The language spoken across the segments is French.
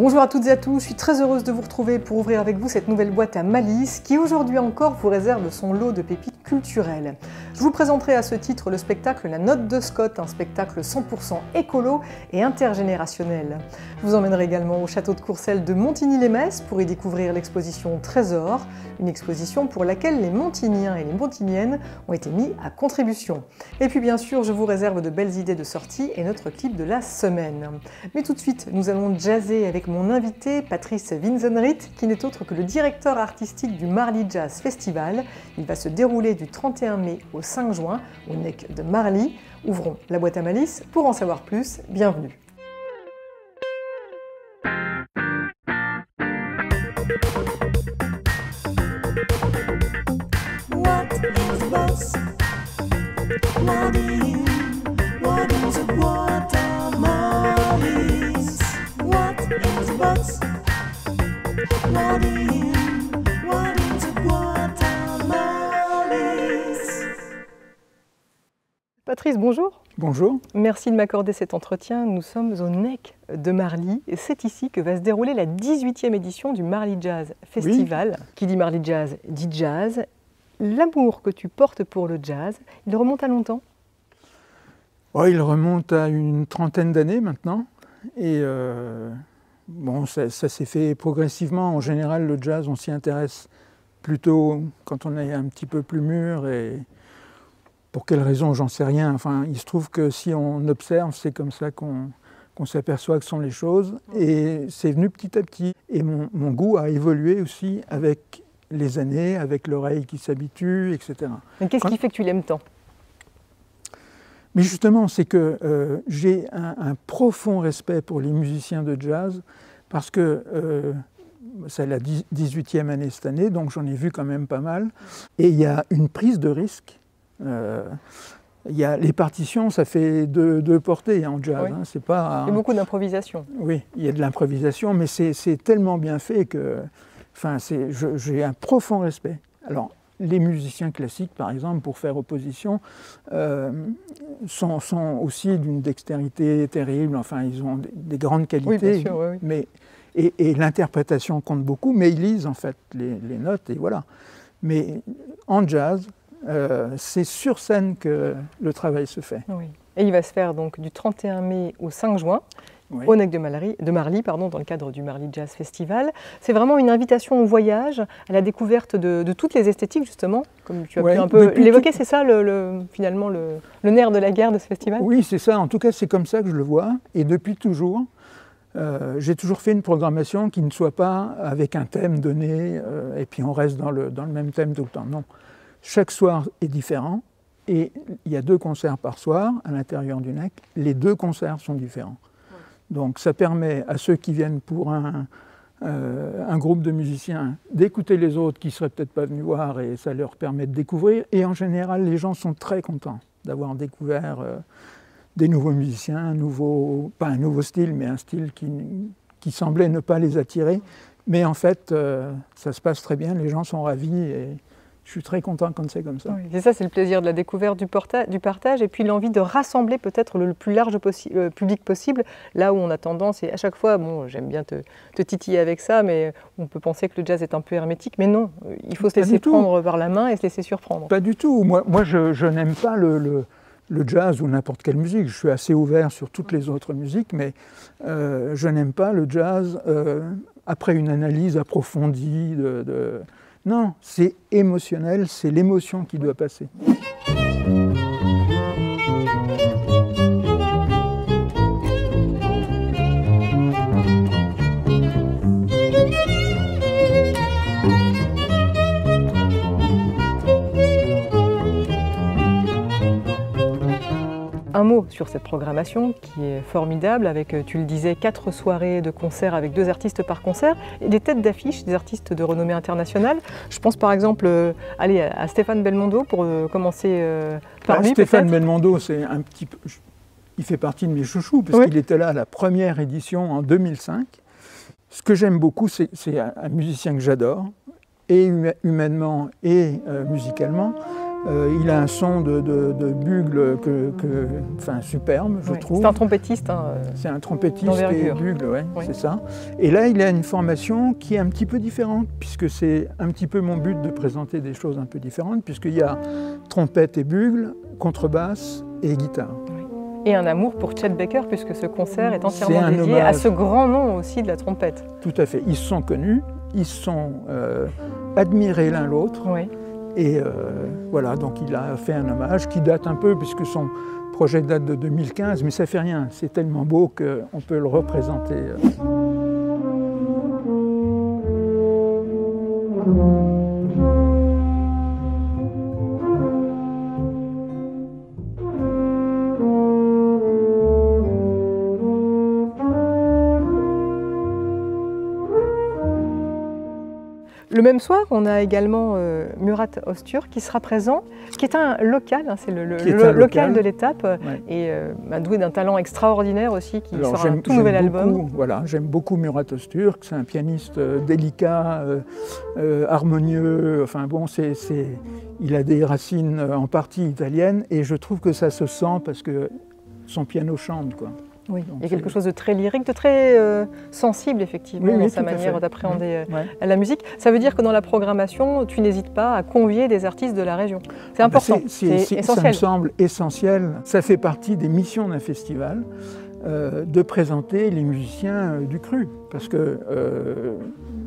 Bonjour à toutes et à tous, je suis très heureuse de vous retrouver pour ouvrir avec vous cette nouvelle boîte à malice qui aujourd'hui encore vous réserve son lot de pépites culturelles. Je vous présenterai à ce titre le spectacle La Note de Scott, un spectacle 100% écolo et intergénérationnel. Je vous emmènerai également au château de Courcelles de Montigny-lès-Metz pour y découvrir l'exposition Trésor, une exposition pour laquelle les Montigniens et les Montigniennes ont été mis à contribution. Et puis bien sûr, je vous réserve de belles idées de sortie et notre clip de la semaine. Mais tout de suite, nous allons jazzer avec mon invité, Patrice Winzenried, qui n'est autre que le directeur artistique du Marly Jazz Festival. Il va se dérouler du 31 mai au 5 juin au NEC de Marly. Ouvrons la boîte à malice pour en savoir plus. Bienvenue. Patrice, bonjour. Bonjour. Merci de m'accorder cet entretien. Nous sommes au NEC de Marly et c'est ici que va se dérouler la 18e édition du Marly Jazz Festival. Oui. Qui dit Marly Jazz dit jazz. L'amour que tu portes pour le jazz, il remonte à longtemps? Oh, il remonte à une trentaine d'années maintenant. Et bon, ça s'est fait progressivement. En général, le jazz, on s'y intéresse plutôt quand on est un petit peu plus mûr. Et pour quelle raison, j'en sais rien. Enfin, il se trouve que si on observe, c'est comme ça qu'on s'aperçoit que sont les choses. Et c'est venu petit à petit. Et mon goût a évolué aussi avec les années, avec l'oreille qui s'habitue, etc. Mais qu'est-ce qui fait que tu l'aimes tant? Mais justement, c'est que j'ai un profond respect pour les musiciens de jazz, parce que c'est la 18e année cette année, donc j'en ai vu quand même pas mal. Et il y a une prise de risque. Il y a les partitions, ça fait deux portées en jazz. Oui. Hein, c'est pas, il y a beaucoup d'improvisation. Oui, il y a de l'improvisation, mais c'est tellement bien fait que enfin, j'ai un profond respect. Alors, les musiciens classiques, par exemple, pour faire opposition, sont aussi d'une dextérité terrible. Enfin, ils ont des grandes qualités. Oui, bien sûr, oui. Mais, et l'interprétation compte beaucoup, mais ils lisent en fait les notes, et voilà. Mais en jazz, c'est sur scène que le travail se fait. Oui. Et il va se faire donc du 31 mai au 5 juin. Oui. Au NEC de Marly, dans le cadre du Marly Jazz Festival. C'est vraiment une invitation au voyage, à la découverte de toutes les esthétiques, justement, comme tu as pu un peu l'évoquer. C'est ça, finalement, le nerf de la guerre de ce festival? Oui, c'est ça. En tout cas, c'est comme ça que je le vois. Et depuis toujours, j'ai toujours fait une programmation qui ne soit pas avec un thème donné, et puis on reste dans le même thème tout le temps. Non. Chaque soir est différent, et il y a 2 concerts par soir à l'intérieur du NEC. Les 2 concerts sont différents. Donc ça permet à ceux qui viennent pour un groupe de musiciens d'écouter les autres qui ne seraient peut-être pas venus voir, et ça leur permet de découvrir. Et en général, les gens sont très contents d'avoir découvert des nouveaux musiciens, pas un nouveau style, mais un style qui semblait ne pas les attirer. Mais en fait, ça se passe très bien, les gens sont ravis. Et je suis très content quand c'est comme ça. Oui, c'est ça, c'est le plaisir de la découverte, du partage, et puis l'envie de rassembler peut-être le plus large public possible, là où on a tendance, et à chaque fois, bon, j'aime bien te titiller avec ça, mais on peut penser que le jazz est un peu hermétique, mais non, il faut se laisser prendre par la main et se laisser surprendre. Pas du tout. Moi je n'aime pas le jazz ou n'importe quelle musique. Je suis assez ouvert sur toutes les autres musiques, mais je n'aime pas le jazz après une analyse approfondie Non, c'est émotionnel, c'est l'émotion qui doit passer. Un mot sur cette programmation qui est formidable avec, tu le disais, 4 soirées de concerts avec 2 artistes par concert et des têtes d'affiche, des artistes de renommée internationale. Je pense par exemple à Stéphane Belmondo pour commencer par lui. Stéphane Belmondo, c'est un petit peu, il fait partie de mes chouchous parce qu'il était là à la première édition en 2005. Ce que j'aime beaucoup, c'est un musicien que j'adore, et humainement et musicalement. Il a un son de bugle enfin, superbe, je trouve. C'est un trompettiste. Hein, c'est un trompettiste et bugle, ouais, oui. C'est ça. Et là, il a une formation qui est un petit peu différente, puisque c'est un petit peu mon but de présenter des choses un peu différentes, puisqu'il y a trompette et bugle, contrebasse et guitare. Oui. Et un amour pour Chet Baker, puisque ce concert est entièrement dédié à ce grand nom aussi de la trompette. Tout à fait. Ils se sont connus, ils se sont admirés l'un l'autre. Oui. Et voilà, donc il a fait un hommage qui date un peu, puisque son projet date de 2015, mais ça fait rien, c'est tellement beau qu'on peut le représenter. Le même soir, on a également Murat Öztürk qui sera présent, qui est un local, hein, c'est le local de l'étape, ouais. Et doué d'un talent extraordinaire aussi, qui sera un tout nouvel album. Voilà, j'aime beaucoup Murat Öztürk, c'est un pianiste délicat, harmonieux, enfin bon, il a des racines en partie italiennes, et je trouve que ça se sent parce que son piano chante, quoi. Oui, donc, il y a quelque chose de très lyrique, de très sensible effectivement dans sa manière d'appréhender la musique. Ça veut dire que dans la programmation, tu n'hésites pas à convier des artistes de la région. C'est important, c'est essentiel. Ça me semble essentiel. Ça fait partie des missions d'un festival de présenter les musiciens du cru. Parce que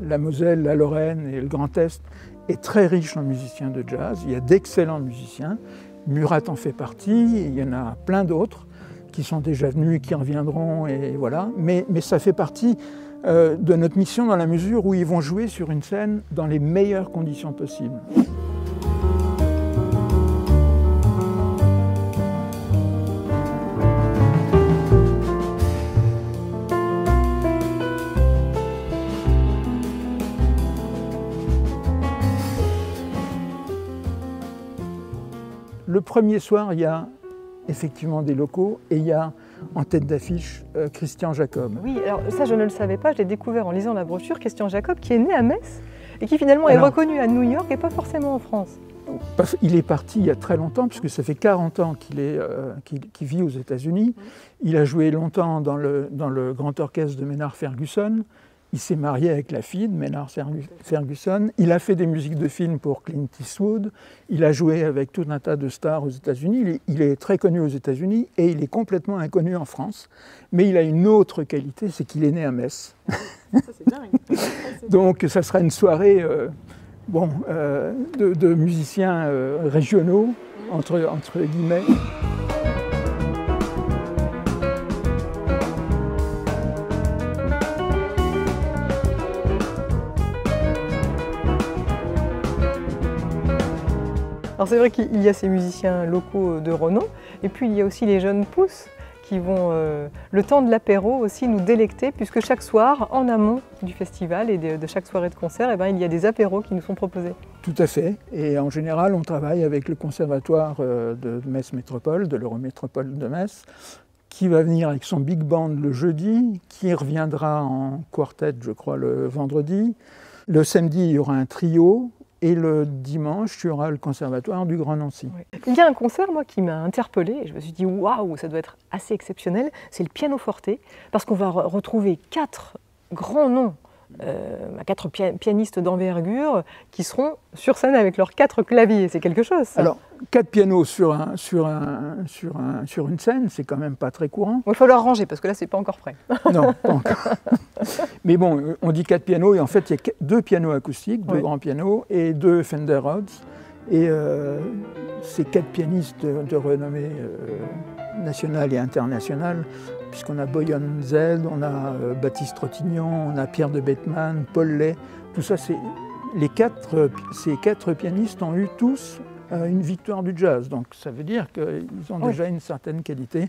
la Moselle, la Lorraine et le Grand Est est très riche en musiciens de jazz. Il y a d'excellents musiciens. Murat en fait partie, il y en a plein d'autres qui sont déjà venus, qui reviendront, et voilà. Mais ça fait partie de notre mission dans la mesure où ils vont jouer sur une scène dans les meilleures conditions possibles. Le premier soir, il y a effectivement des locaux, et il y a en tête d'affiche Christian Jacob. Oui, alors ça je ne le savais pas, je l'ai découvert en lisant la brochure, Christian Jacob qui est né à Metz et qui finalement est reconnu à New York et pas forcément en France. Il est parti il y a très longtemps, puisque ça fait 40 ans qu'il vit aux États-Unis. Il a joué longtemps dans le grand orchestre de Maynard Ferguson. Il s'est marié avec la fille de Maynard Ferguson. Il a fait des musiques de films pour Clint Eastwood. Il a joué avec tout un tas de stars aux États-Unis. Il est très connu aux États-Unis et il est complètement inconnu en France. Mais il a une autre qualité, c'est qu'il est né à Metz. Ça, c'est dingue. Donc ça sera une soirée de musiciens régionaux, entre guillemets. Alors c'est vrai qu'il y a ces musiciens locaux de renom, et puis il y a aussi les jeunes pousses qui vont, le temps de l'apéro aussi, nous délecter, puisque chaque soir, en amont du festival et de chaque soirée de concert, il y a des apéros qui nous sont proposés. Tout à fait, et en général on travaille avec le conservatoire de Metz Métropole, de l'Eurométropole de Metz, qui va venir avec son big band le jeudi, qui reviendra en quartet, je crois, le vendredi. Le samedi, il y aura un trio. Et le dimanche, il y aura le conservatoire du Grand Nancy. Oui. Il y a un concert, moi, qui m'a interpellée, et je me suis dit, waouh, ça doit être assez exceptionnel, c'est le pianoforte, parce qu'on va retrouver 4 grands noms, 4 pianistes d'envergure qui seront sur scène avec leurs 4 claviers. C'est quelque chose, ça. Alors, 4 pianos sur une scène, c'est quand même pas très courant. Il va falloir ranger, parce que là, c'est pas encore prêt. Non, pas encore. Mais bon, on dit 4 pianos, et en fait, il y a 2 pianos acoustiques, 2 grands pianos, et 2 Fender Rhodes. Et ces 4 pianistes de renommée nationale et internationale, puisqu'on a Boyan Z, on a Baptiste Trottignon, on a Pierre de Bettman, Paul Lay, tout ça, ces 4 pianistes ont eu tous une victoire du jazz, donc ça veut dire qu'ils ont déjà une certaine qualité.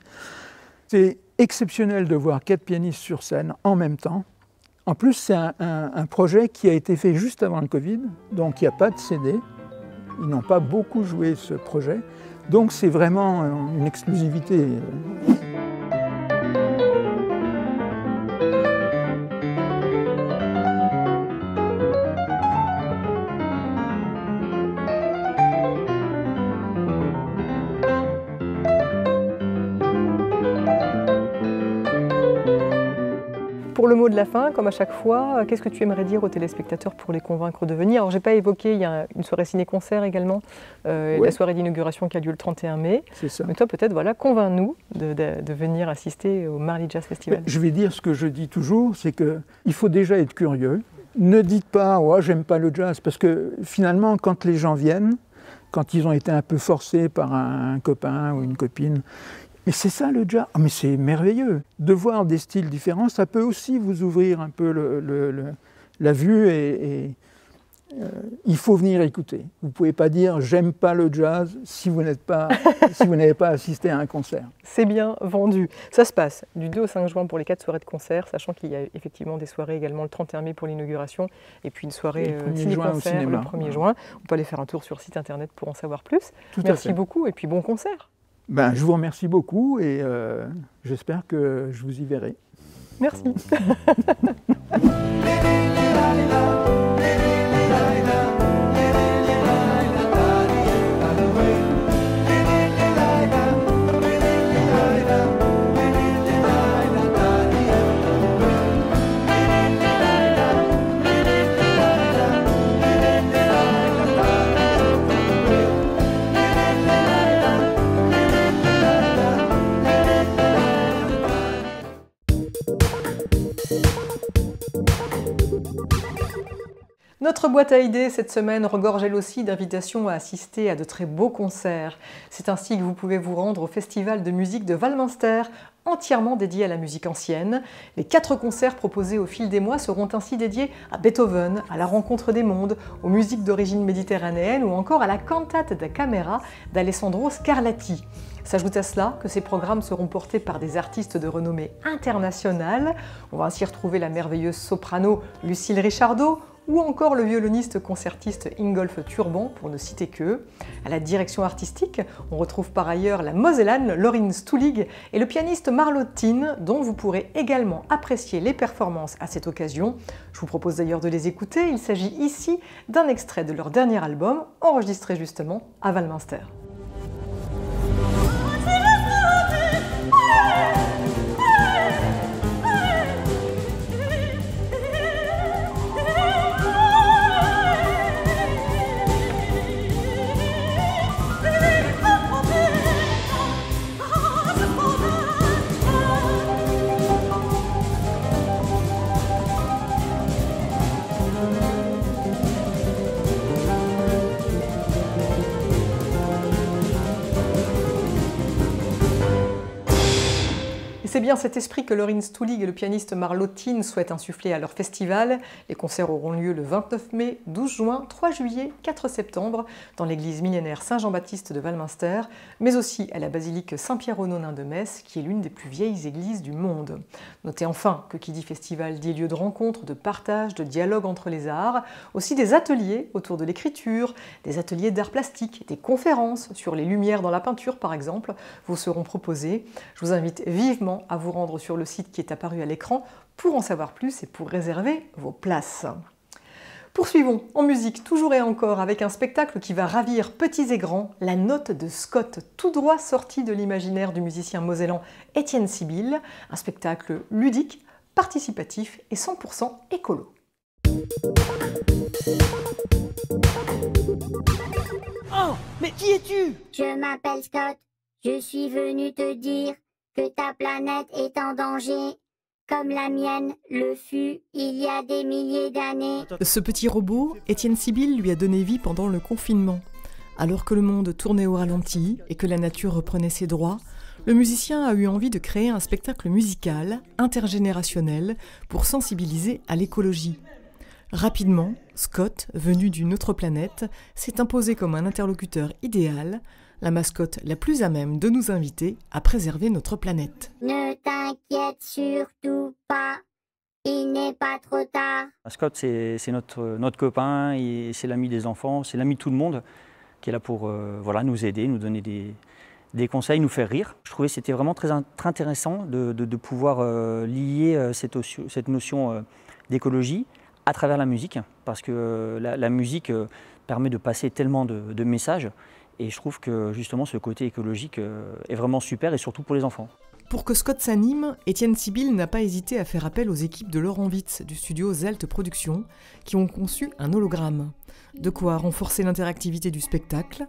C'est exceptionnel de voir 4 pianistes sur scène en même temps. En plus, c'est un projet qui a été fait juste avant le Covid, donc il n'y a pas de CD. Ils n'ont pas beaucoup joué ce projet, donc c'est vraiment une exclusivité. Pour le mot de la fin, comme à chaque fois, qu'est-ce que tu aimerais dire aux téléspectateurs pour les convaincre de venir? Alors, je n'ai pas évoqué, il y a une soirée ciné-concert également, la soirée d'inauguration qui a lieu le 31 mai. C'est ça. Mais toi, peut-être, voilà, convainc-nous de venir assister au Marly Jazz Festival. Je vais dire ce que je dis toujours, c'est qu'il faut déjà être curieux. Ne dites pas oh, « j'aime pas le jazz », parce que finalement, quand les gens viennent, quand ils ont été un peu forcés par un copain ou une copine, mais c'est ça le jazz, oh, mais c'est merveilleux. De voir des styles différents, ça peut aussi vous ouvrir un peu la vue et il faut venir écouter. Vous ne pouvez pas dire j'aime pas le jazz si vous n'avez pas assisté à un concert. C'est bien vendu. Ça se passe du 2 au 5 juin pour les 4 soirées de concert, sachant qu'il y a effectivement des soirées également le 31 mai pour l'inauguration et puis une soirée ciné-concert le 1er juin. On peut aller faire un tour sur le site internet pour en savoir plus. Merci beaucoup et puis bon concert. Ben, je vous remercie beaucoup et j'espère que je vous y verrai. Merci. Notre boîte à idées cette semaine regorge elle aussi d'invitations à assister à de très beaux concerts. C'est ainsi que vous pouvez vous rendre au Festival de musique de Walminster, entièrement dédié à la musique ancienne. Les 4 concerts proposés au fil des mois seront ainsi dédiés à Beethoven, à la rencontre des mondes, aux musiques d'origine méditerranéenne ou encore à la Cantate da Camera d'Alessandro Scarlatti. S'ajoute à cela que ces programmes seront portés par des artistes de renommée internationale. On va ainsi retrouver la merveilleuse soprano Lucille Richardot, ou encore le violoniste concertiste Ingolf Turban, pour ne citer qu'eux. À la direction artistique, on retrouve par ailleurs la Mosellane Lorin Stulig et le pianiste Marlottine, dont vous pourrez également apprécier les performances à cette occasion. Je vous propose d'ailleurs de les écouter, il s'agit ici d'un extrait de leur dernier album, enregistré justement à Walminster. C'est bien cet esprit que Lorin Stulig et le pianiste Marlottine souhaitent insuffler à leur festival. Les concerts auront lieu le 29 mai, 12 juin, 3 juillet, 4 septembre dans l'église millénaire Saint-Jean-Baptiste de Walminster, mais aussi à la basilique Saint-Pierre-aux-Nonains de Metz, qui est l'une des plus vieilles églises du monde. Notez enfin que qui dit festival dit lieu de rencontre, de partage, de dialogue entre les arts, aussi des ateliers autour de l'écriture, des ateliers d'art plastique, des conférences sur les lumières dans la peinture par exemple, vous seront proposés. Je vous invite vivement à vous rendre sur le site qui est apparu à l'écran pour en savoir plus et pour réserver vos places. Poursuivons en musique toujours et encore avec un spectacle qui va ravir petits et grands, La Note de Scott, tout droit sorti de l'imaginaire du musicien mosellan Étienne Sibylle, un spectacle ludique, participatif et 100% écolo. Oh, mais qui es-tu? Je m'appelle Scott, je suis venu te dire que ta planète est en danger, comme la mienne le fut il y a des milliers d'années. Ce petit robot, Étienne Sibylle lui a donné vie pendant le confinement. Alors que le monde tournait au ralenti et que la nature reprenait ses droits, le musicien a eu envie de créer un spectacle musical, intergénérationnel, pour sensibiliser à l'écologie. Rapidement, Scott, venu d'une autre planète, s'est imposé comme un interlocuteur idéal, la mascotte la plus à même de nous inviter à préserver notre planète. Ne t'inquiète surtout pas, il n'est pas trop tard. Scott, c'est notre copain, c'est l'ami des enfants, c'est l'ami de tout le monde qui est là pour voilà, nous aider, nous donner des conseils, nous faire rire. Je trouvais que c'était vraiment très intéressant de pouvoir lier cette notion d'écologie à travers la musique, parce que la musique permet de passer tellement de messages. Et je trouve que justement ce côté écologique est vraiment super et surtout pour les enfants. Pour que Scott s'anime, Étienne Sibyl n'a pas hésité à faire appel aux équipes de Laurent Witz du studio Zelt Productions qui ont conçu un hologramme. De quoi renforcer l'interactivité du spectacle.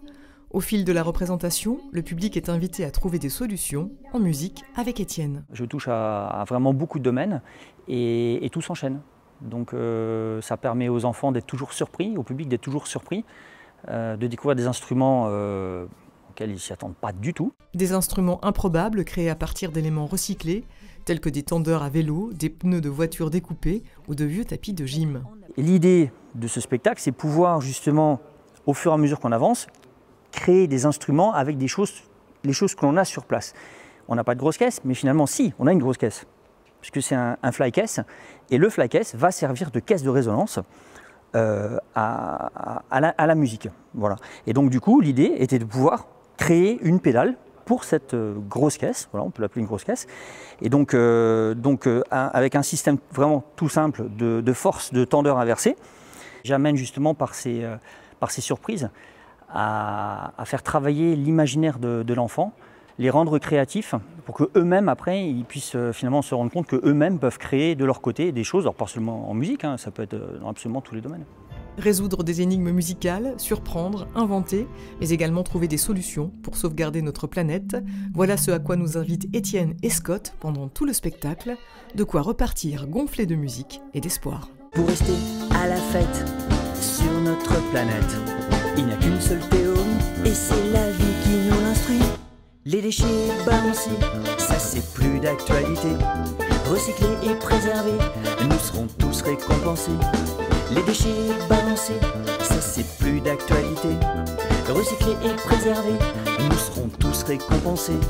Au fil de la représentation, le public est invité à trouver des solutions en musique avec Étienne. Je touche à vraiment beaucoup de domaines et tout s'enchaîne. Donc ça permet aux enfants d'être toujours surpris, au public d'être toujours surpris, de découvrir des instruments auxquels ils ne s'y attendent pas du tout. Des instruments improbables créés à partir d'éléments recyclés, tels que des tendeurs à vélo, des pneus de voitures découpés ou de vieux tapis de gym. L'idée de ce spectacle, c'est pouvoir justement, au fur et à mesure qu'on avance, créer des instruments avec les choses que l'on a sur place. On n'a pas de grosse caisse, mais finalement si, on a une grosse caisse, puisque c'est un fly case, et le fly case va servir de caisse de résonance à la musique. Voilà. Et donc du coup, l'idée était de pouvoir créer une pédale pour cette grosse caisse, voilà, on peut l'appeler une grosse caisse, et donc, avec un système vraiment tout simple de force de tendeur inversé, j'amène justement par ces surprises à faire travailler l'imaginaire de l'enfant, les rendre créatifs pour qu'eux-mêmes après ils puissent finalement se rendre compte qu'eux-mêmes peuvent créer de leur côté des choses, alors pas seulement en musique, hein, ça peut être dans absolument tous les domaines. Résoudre des énigmes musicales, surprendre, inventer, mais également trouver des solutions pour sauvegarder notre planète, voilà ce à quoi nous invitent Étienne et Scott pendant tout le spectacle, de quoi repartir gonflé de musique et d'espoir. Pour rester à la fête sur notre planète, il n'y a qu'une seule théorie, et c'est la vie qui nous l'instruit. Les déchets balancés, ça c'est plus d'actualité. Recyclés et préservés, nous serons tous récompensés. Les déchets balancés, ça c'est plus d'actualité. Recyclés et préservés, nous serons tous récompensés.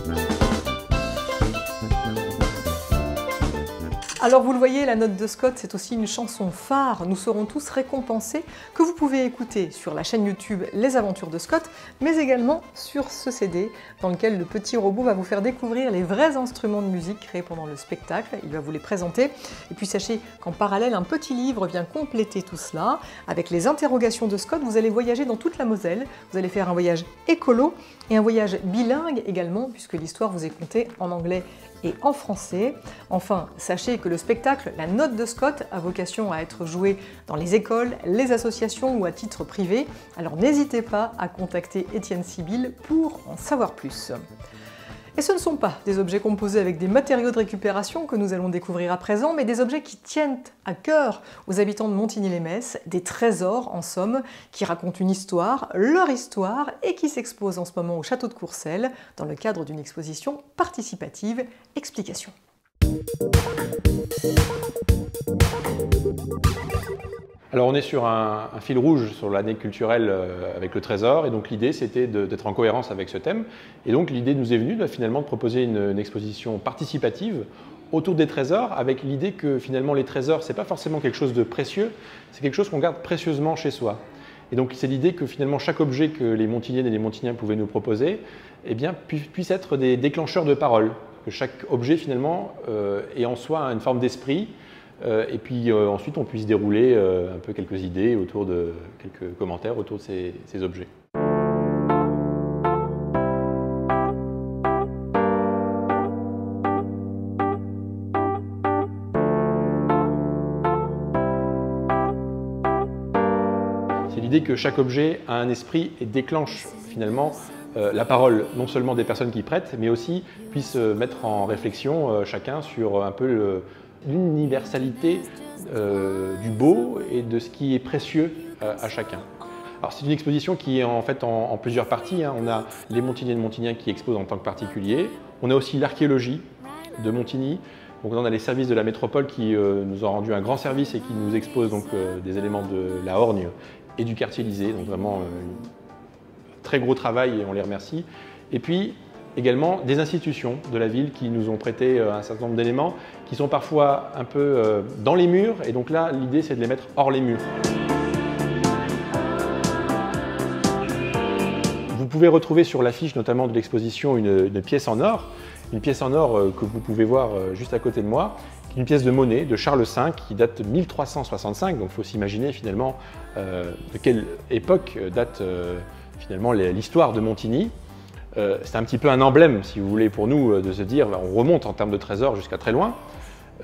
Alors vous le voyez, la note de Scott, c'est aussi une chanson phare, Nous serons tous récompensés, que vous pouvez écouter sur la chaîne YouTube Les Aventures de Scott, mais également sur ce CD, dans lequel le petit robot va vous faire découvrir les vrais instruments de musique créés pendant le spectacle, il va vous les présenter. Et puis sachez qu'en parallèle, un petit livre vient compléter tout cela. Avec les interrogations de Scott, vous allez voyager dans toute la Moselle, vous allez faire un voyage écolo et un voyage bilingue également, puisque l'histoire vous est contée en anglais et en français. Enfin, sachez que le spectacle La Note de Scott a vocation à être joué dans les écoles, les associations ou à titre privé, alors n'hésitez pas à contacter Étienne Sibyl pour en savoir plus. Et ce ne sont pas des objets composés avec des matériaux de récupération que nous allons découvrir à présent, mais des objets qui tiennent à cœur aux habitants de Montigny-lès-Metz, des trésors en somme, qui racontent une histoire, leur histoire, et qui s'exposent en ce moment au château de Courcelles, dans le cadre d'une exposition participative. Explication. Alors on est sur un fil rouge sur l'année culturelle avec le Trésor, et donc l'idée c'était d'être en cohérence avec ce thème. Et donc l'idée nous est venue finalement de proposer une exposition participative autour des trésors, avec l'idée que finalement les trésors c'est pas forcément quelque chose de précieux, c'est quelque chose qu'on garde précieusement chez soi. Et donc c'est l'idée que finalement chaque objet que les Montigniennes et les Montigniens pouvaient nous proposer eh bien, puisse être des déclencheurs de parole, que chaque objet finalement ait en soi une forme d'esprit. Et puis ensuite on puisse dérouler un peu quelques idées autour de quelques commentaires autour de ces objets. C'est l'idée que chaque objet a un esprit et déclenche finalement la parole, non seulement des personnes qui prêtent, mais aussi puisse mettre en réflexion chacun sur un peu l'universalité du beau et de ce qui est précieux à chacun. Alors c'est une exposition qui est en fait en plusieurs parties. Hein. On a les Montigniennes et Montigniens qui exposent en tant que particuliers. On a aussi l'archéologie de Montigny. Donc on a les services de la métropole qui nous ont rendu un grand service et qui nous exposent donc des éléments de la Horgne et du quartier Élysée. Donc vraiment un très gros travail et on les remercie. Et puis également des institutions de la ville qui nous ont prêté un certain nombre d'éléments qui sont parfois un peu dans les murs, et donc là l'idée c'est de les mettre hors les murs. Vous pouvez retrouver sur l'affiche notamment de l'exposition une pièce en or que vous pouvez voir juste à côté de moi, qui est une pièce de monnaie de Charles V qui date de 1365, donc il faut s'imaginer finalement de quelle époque date finalement l'histoire de Montigny. C'est un petit peu un emblème, si vous voulez, pour nous, de se dire on remonte en termes de trésors jusqu'à très loin.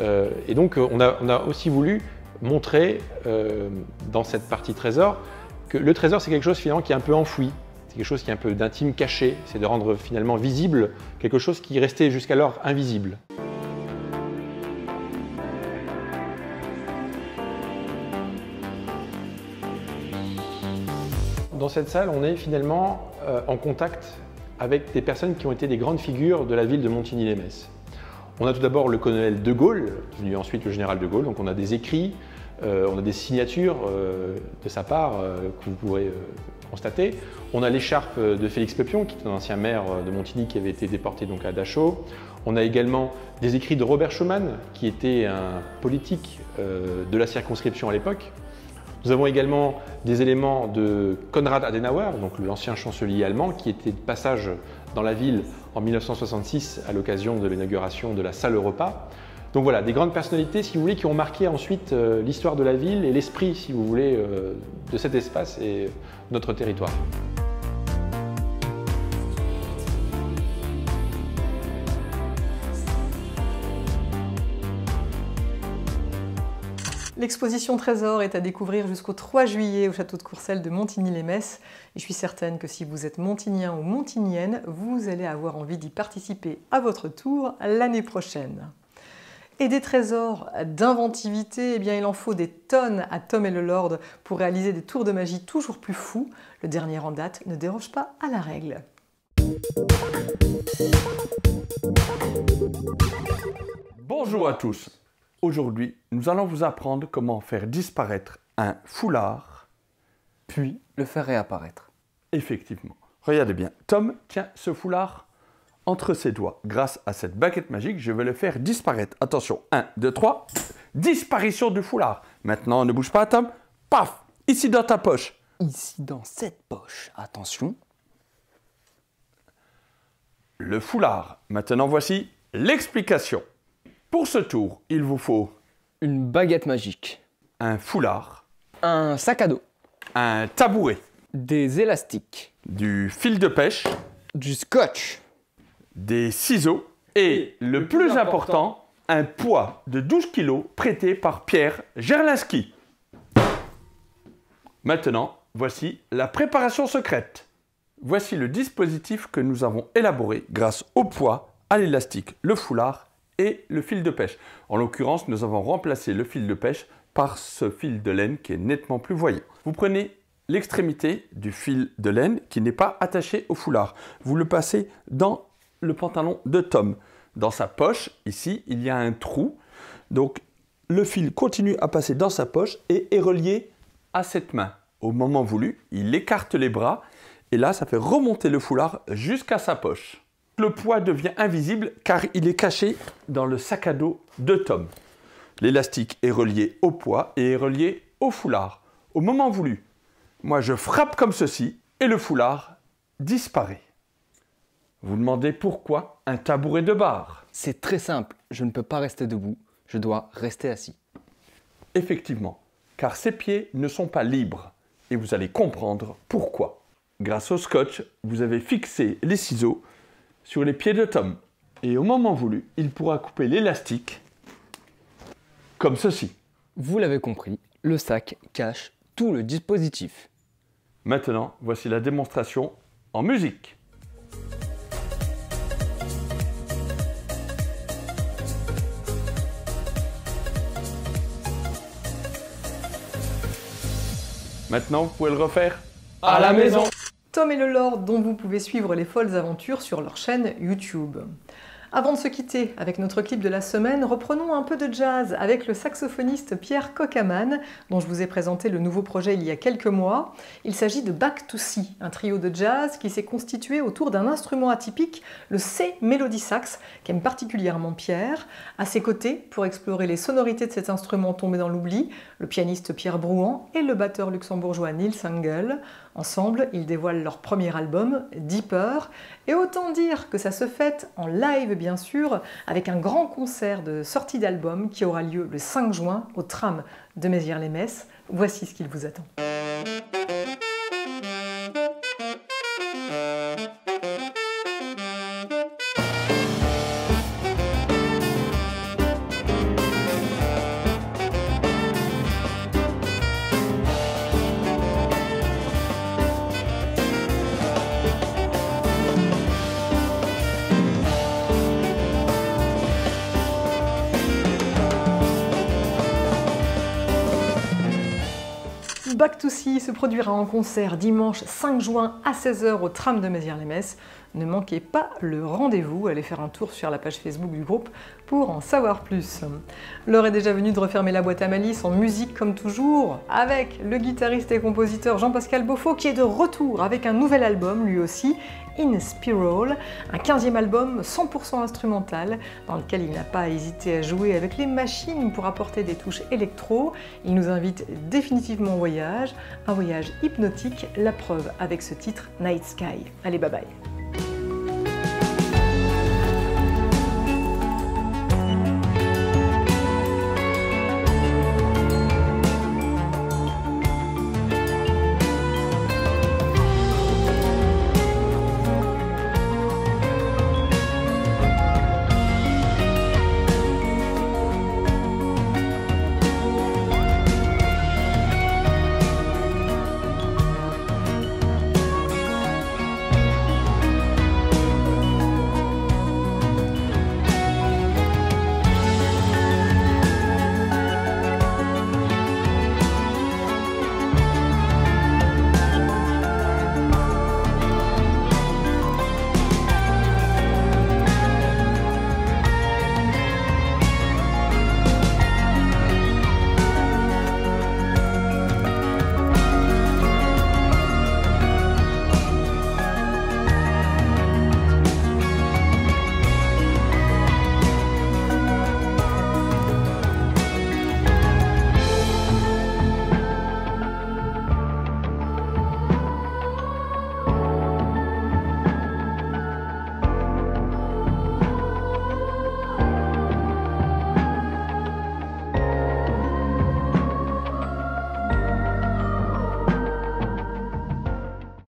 Et donc on a aussi voulu montrer dans cette partie trésor que le trésor c'est quelque chose finalement qui est un peu enfoui, c'est quelque chose qui est un peu d'intime caché, c'est de rendre finalement visible quelque chose qui restait jusqu'alors invisible. Dans cette salle, on est finalement en contact avec des personnes qui ont été des grandes figures de la ville de Montigny-lès-Metz. On a tout d'abord le colonel de Gaulle, devenu ensuite le général de Gaulle, donc on a des écrits, on a des signatures de sa part que vous pourrez constater. On a l'écharpe de Félix Pépion, qui est un ancien maire de Montigny qui avait été déporté donc à Dachau. On a également des écrits de Robert Schuman, qui était un politique de la circonscription à l'époque. Nous avons également des éléments de Konrad Adenauer, donc l'ancien chancelier allemand, qui était de passage dans la ville en 1966 à l'occasion de l'inauguration de la salle Europa. Donc voilà, des grandes personnalités, si vous voulez, qui ont marqué ensuite l'histoire de la ville et l'esprit, si vous voulez, de cet espace et notre territoire. L'exposition Trésor est à découvrir jusqu'au 3 juillet au château de Courcelles de Montigny-lès-Metz. Et je suis certaine que si vous êtes montignien ou montignienne, vous allez avoir envie d'y participer à votre tour l'année prochaine. Et des trésors d'inventivité, eh bien il en faut des tonnes à Tom et le Lord pour réaliser des tours de magie toujours plus fous. Le dernier en date ne déroge pas à la règle. Bonjour à tous. Aujourd'hui, nous allons vous apprendre comment faire disparaître un foulard, puis le faire réapparaître. Effectivement. Regardez bien, Tom tient ce foulard entre ses doigts. Grâce à cette baguette magique, je vais le faire disparaître. Attention, 1, 2, 3. Disparition du foulard. Maintenant, ne bouge pas, Tom. Paf! Ici dans ta poche. Ici dans cette poche. Attention. Le foulard. Maintenant, voici l'explication. Pour ce tour, il vous faut une baguette magique, un foulard, un sac à dos, un tabouret, des élastiques, du fil de pêche, du scotch, des ciseaux et, le plus important, un poids de 12 kg prêté par Pierre Gerlinski. Maintenant, voici la préparation secrète. Voici le dispositif que nous avons élaboré grâce au poids, à l'élastique, le foulard et le fil de pêche. En l'occurrence, nous avons remplacé le fil de pêche par ce fil de laine qui est nettement plus voyant. Vous prenez l'extrémité du fil de laine qui n'est pas attaché au foulard. Vous le passez dans le pantalon de Tom. Dans sa poche, ici, il y a un trou. Donc, le fil continue à passer dans sa poche et est relié à cette main. Au moment voulu, il écarte les bras et là, ça fait remonter le foulard jusqu'à sa poche. Le poids devient invisible car il est caché dans le sac à dos de Tom. L'élastique est relié au poids et est relié au foulard. Au moment voulu, moi je frappe comme ceci et le foulard disparaît. Vous demandez pourquoi un tabouret de bar? C'est très simple, je ne peux pas rester debout, je dois rester assis. Effectivement, car ses pieds ne sont pas libres et vous allez comprendre pourquoi. Grâce au scotch, vous avez fixé les ciseaux sur les pieds de Tom. Et au moment voulu, il pourra couper l'élastique comme ceci. Vous l'avez compris, le sac cache tout le dispositif. Maintenant, voici la démonstration en musique. Maintenant, vous pouvez le refaire à la maison. Tom et le Lord, dont vous pouvez suivre les folles aventures sur leur chaîne YouTube. Avant de se quitter avec notre clip de la semaine, reprenons un peu de jazz avec le saxophoniste Pierre Cockaman, dont je vous ai présenté le nouveau projet il y a quelques mois. Il s'agit de Back to C, un trio de jazz qui s'est constitué autour d'un instrument atypique, le C Melody Sax, qu'aime particulièrement Pierre. À ses côtés, pour explorer les sonorités de cet instrument tombé dans l'oubli, le pianiste Pierre Brouan et le batteur luxembourgeois Nils Engel. Ensemble, ils dévoilent leur premier album, Deeper, et autant dire que ça se fête en live bien sûr, avec un grand concert de sortie d'album qui aura lieu le 5 juin au tram de Mézières-les-Messes. Voici ce qu'il vous attend. Back to Sea se produira en concert dimanche 5 juin à 16h au tram de Mézières-les-Messes. Ne manquez pas le rendez-vous, allez faire un tour sur la page Facebook du groupe pour en savoir plus. L'heure est déjà venue de refermer la boîte à malice en musique comme toujours, avec le guitariste et compositeur Jean-Pascal Beaufort qui est de retour avec un nouvel album lui aussi, In Spiral, un 15e album 100% instrumental dans lequel il n'a pas hésité à jouer avec les machines pour apporter des touches électro. Il nous invite définitivement au voyage, un voyage hypnotique, la preuve avec ce titre Night Sky. Allez, bye bye.